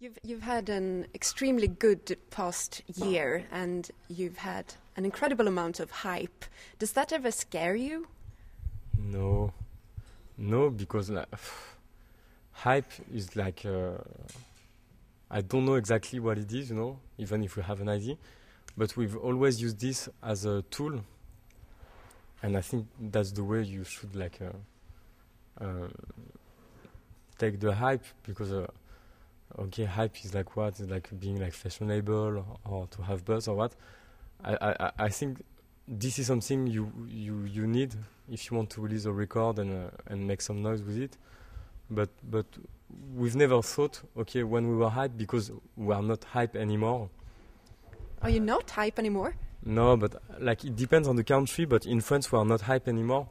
You've had an extremely good past year, and you've had an incredible amount of hype. Does that ever scare you? No, no, because like, hype is like I don't know exactly what it is, even if we have an idea, but we've always used this as a tool, and I think that's the way you should take the hype, because okay, hype is like what? It's like being like fashionable or to have buzz or what? I think this is something you need if you want to release a record and make some noise with it. But we've never thought, okay, when we were hype, because we are not hype anymore. Are you not hype anymore? No, but like it depends on the country. But in France, we are not hype anymore.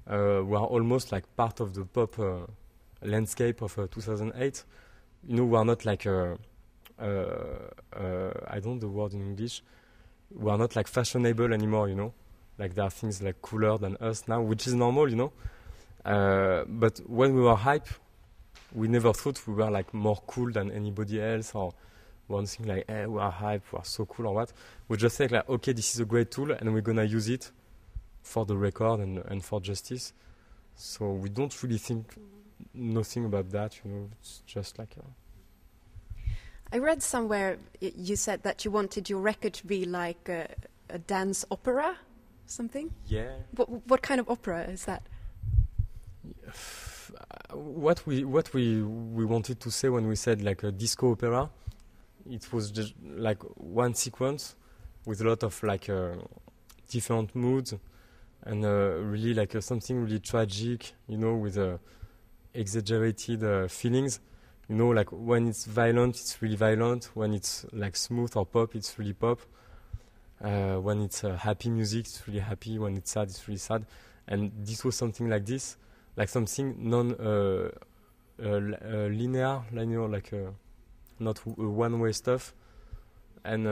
We are almost like part of the pop landscape of 2008. We are not like I don't know the word in English. We are not like fashionable anymore, Like there are things like cooler than us now, which is normal, But when we were hype, we never thought we were like more cool than anybody else, or one thing like, hey, we are hype, we are so cool or what. We just think like, okay, this is a great tool and we're gonna use it for the record and for justice. So we don't really think nothing about that, It's just like I read somewhere you said that you wanted your record to be like a dance opera, something? Yeah. What kind of opera is that? What we wanted to say when we said like a disco opera, it was just like one sequence with a lot of like different moods, and really like something really tragic, with exaggerated feelings. Like when it's violent, it's really violent. When it's like smooth or pop, it's really pop. When it's happy music, it's really happy. When it's sad, it's really sad. And this was something like this, like something linear, like not one-way stuff. And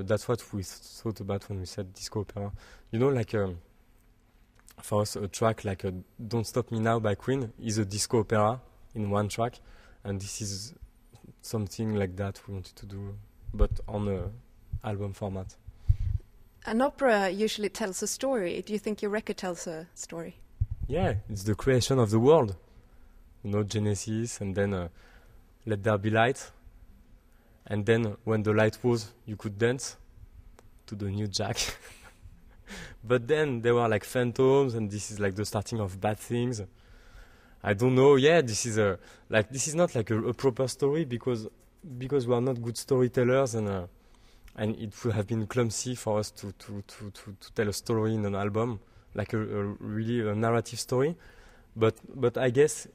that's what we thought about when we said disco opera. Like for us, a track like "Don't Stop Me Now" by Queen is a disco opera in one track. And this is something like that we wanted to do, but on an album format. An opera usually tells a story. Do you think your record tells a story? Yeah, it's the creation of the world. Genesis, and then Let There Be Light. And then when the light was, you could dance to the new Jack. But then there were like phantoms, and this is like the starting of bad things. I don't know. Yeah, this is not like a proper story because we are not good storytellers, and it would have been clumsy for us to tell a story in an album, like a really a narrative story. But I guess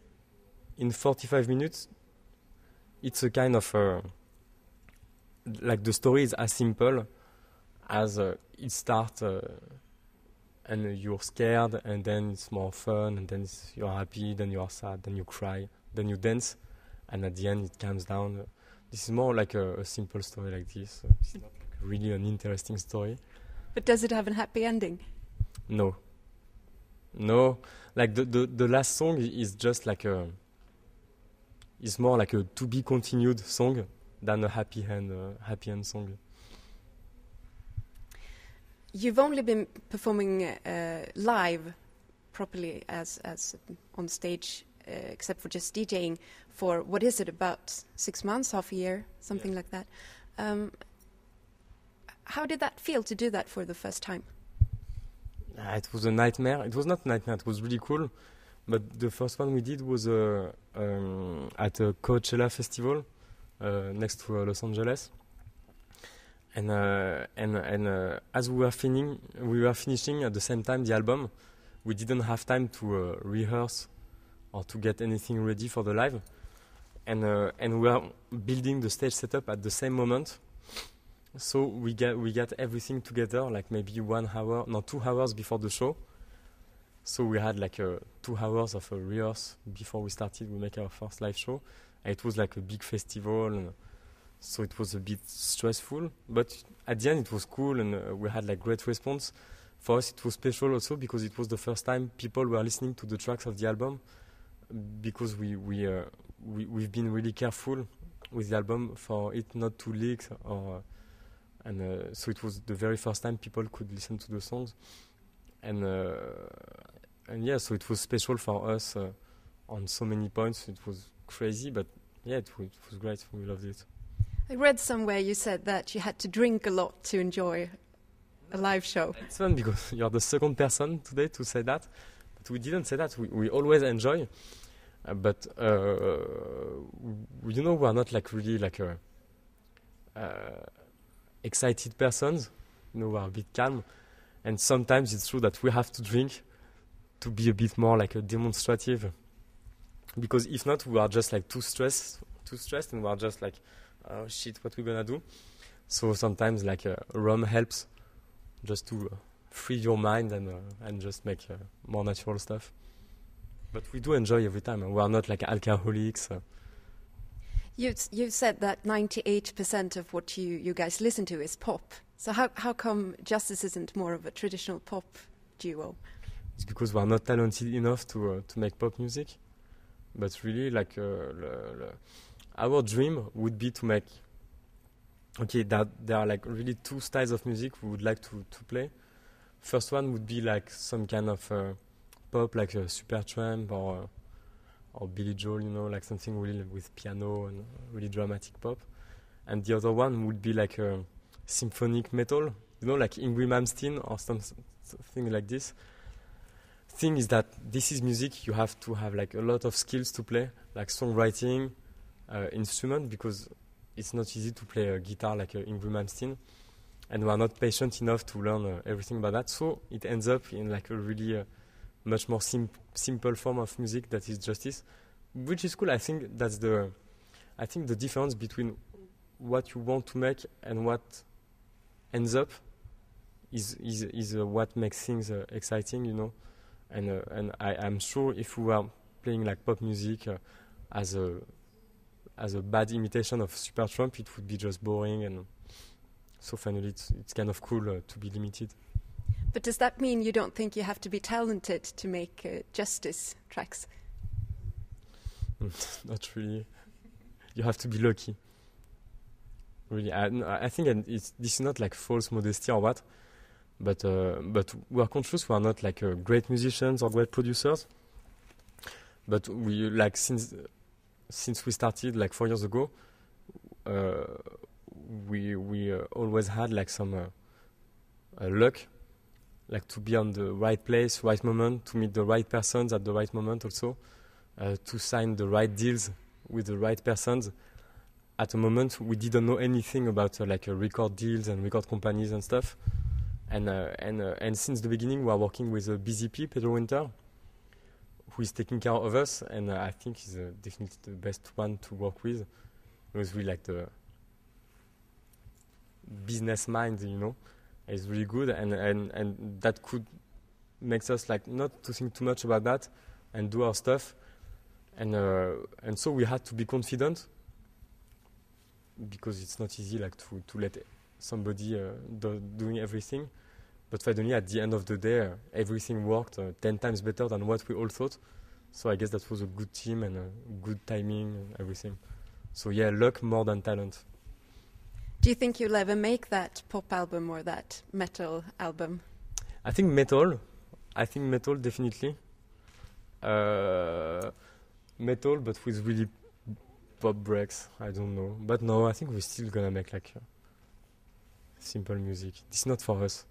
in 45 minutes, it's a kind of like the story is as simple as it starts. And you're scared, and then it's more fun, and then you're happy, then you are sad, then you cry, then you dance, and at the end it calms down. This is more like a simple story like this. It's not like really an interesting story. But does it have a happy ending? No. Like the last song is just like it's more like a to be continued song than a happy end song. You've only been performing live properly as on stage, except for just DJing, for what is it, about 6 months, half a year, something like that. How did that feel to do that for the first time? It was a nightmare. It was not a nightmare. It was really cool. But the first one we did was at a Coachella festival next to Los Angeles. And as we were finishing at the same time the album, we didn't have time to rehearse or to get anything ready for the live, and we were building the stage setup at the same moment. So we got everything together like maybe 2 hours before the show. So we had like 2 hours of a rehearse before we started. We make our first live show, and it was like a big festival. And so it was a bit stressful, but at the end it was cool, and we had like great response. For us it was special also because it was the first time people were listening to the tracks of the album, because we've been really careful with the album for it not to leak, or so it was the very first time people could listen to the songs, and yeah, so it was special for us on so many points. It was crazy, but yeah, it was great. We loved it. I read somewhere you said that you had to drink a lot to enjoy a live show. It's fun because you're the second person today to say that, but we didn't say that. We always enjoy, but you know, we are not like really like excited persons. You know, we are a bit calm, and sometimes it's true that we have to drink to be a bit more like a demonstrative, because if not, we are just like too stressed, and we are just like, oh shit, what we gonna do? So sometimes like rum helps, just to free your mind and just make more natural stuff. But we do enjoy every time. We are not like alcoholics. You've said that 98% of what you guys listen to is pop. So how come Justice isn't more of a traditional pop duo? It's because we are not talented enough to make pop music. But really, like our dream would be to make. Okay, there are like really two styles of music we would like to play. First one would be like some kind of pop, like Supertramp or Billy Joel, you know, like something really with piano and really dramatic pop. And the other one would be like symphonic metal, you know, like Yngwie Malmsteen or something like this. Thing is that this is music you have to have like a lot of skills to play, like songwriting, instrument, because it's not easy to play a guitar like Yngwie Malmsteen, and we are not patient enough to learn everything about that. So it ends up in like a really much more simple form of music that is Justice, which is cool. I think that's the difference between what you want to make and what ends up is what makes things exciting, you know. And I'm sure if we were playing like pop music as a bad imitation of Supertramp, it would be just boring, and so finally it's kind of cool to be limited. But does that mean you don't think you have to be talented to make Justice tracks? Not really. You have to be lucky. Really, I think this is not like false modesty or what, but we are conscious we are not like great musicians or great producers. But we like since we started like 4 years ago, we always had like some luck, like to be on the right place, right moment, to meet the right persons at the right moment, also to sign the right deals with the right persons at a moment we didn't know anything about like record deals and record companies and stuff. And since the beginning we are working with BZP, Pedro Winter, who is taking care of us, and I think he's definitely the best one to work with, because we like the business mind, you know. It's really good, and that could makes us like not to think too much about that and do our stuff, and so we had to be confident, because it's not easy like to let somebody doing everything. But finally, at the end of the day, everything worked 10 times better than what we all thought. So I guess that was a good team and good timing and everything. So yeah, luck more than talent. Do you think you'll ever make that pop album or that metal album? I think metal definitely. Metal, but with really pop breaks. I don't know. But no, I think we're still gonna make like simple music. It's not for us.